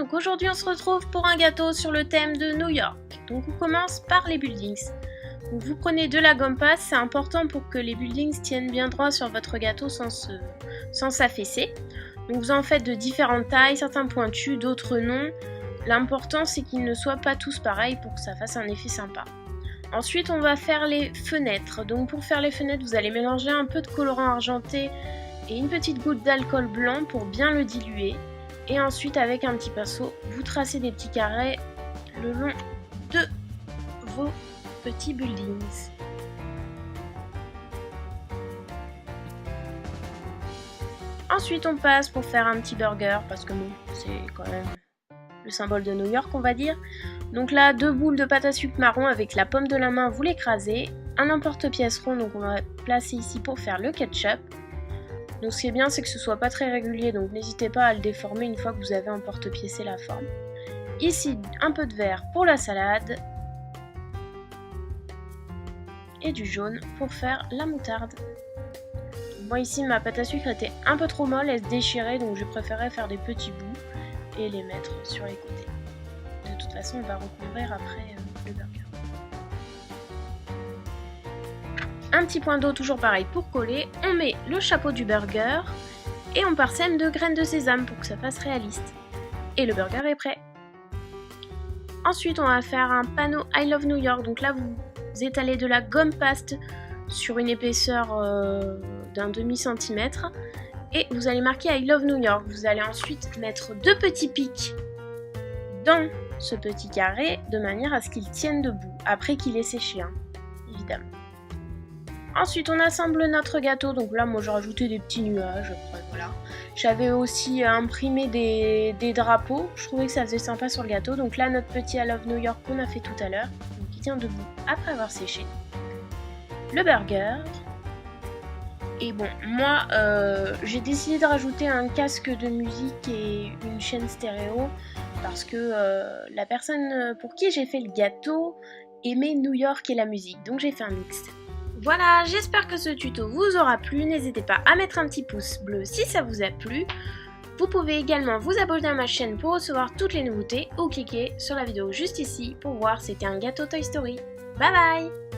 donc aujourd'hui on se retrouve pour un gâteau sur le thème de New York. Donc on commence par les buildings. Donc vous prenez de la gomme paste, c'est important pour que les buildings tiennent bien droit sur votre gâteau sans s'affaisser. Donc vous en faites de différentes tailles, certains pointus, d'autres non. L'important c'est qu'ils ne soient pas tous pareils pour que ça fasse un effet sympa. Ensuite on va faire les fenêtres. Donc pour faire les fenêtres vous allez mélanger un peu de colorant argenté et une petite goutte d'alcool blanc pour bien le diluer. Et ensuite avec un petit pinceau, vous tracez des petits carrés le long de vos petits buildings. Ensuite on passe pour faire un petit burger parce que bon, c'est quand même le symbole de New York on va dire. Donc là 2 boules de pâte à sucre marron avec la paume de la main, vous l'écrasez. Un emporte-pièce rond, donc on va placer ici pour faire le ketchup. Donc ce qui est bien c'est que ce soit pas très régulier, donc n'hésitez pas à le déformer une fois que vous avez emporte-piècé la forme. Ici un peu de vert pour la salade. Et du jaune pour faire la moutarde. Moi ici ma pâte à sucre était un peu trop molle, elle se déchirait, donc je préférais faire des petits bouts et les mettre sur les côtés. De toute façon on va recouvrir après le burger. Un petit point d'eau toujours pareil pour coller, on met le chapeau du burger et on parsème de graines de sésame pour que ça fasse réaliste. Et le burger est prêt. Ensuite on va faire un panneau I Love New York, donc là vous étalez de la gomme paste sur une épaisseur d'un demi-centimètre et vous allez marquer I Love New York. Vous allez ensuite mettre 2 petits pics dans ce petit carré de manière à ce qu'il tienne debout après qu'il ait séché, évidemment. Ensuite on assemble notre gâteau, donc là moi j'ai rajouté des petits nuages, après voilà. J'avais aussi imprimé des drapeaux, je trouvais que ça faisait sympa sur le gâteau, donc là notre petit I Love New York qu'on a fait tout à l'heure, qui tient debout après avoir séché. Le burger. Et bon, moi j'ai décidé de rajouter un casque de musique et une chaîne stéréo parce que la personne pour qui j'ai fait le gâteau aimait New York et la musique, donc j'ai fait un mix. Voilà, j'espère que ce tuto vous aura plu, n'hésitez pas à mettre un petit pouce bleu si ça vous a plu. Vous pouvez également vous abonner à ma chaîne pour recevoir toutes les nouveautés ou cliquer sur la vidéo juste ici pour voir si c'était un gâteau Toy Story. Bye bye!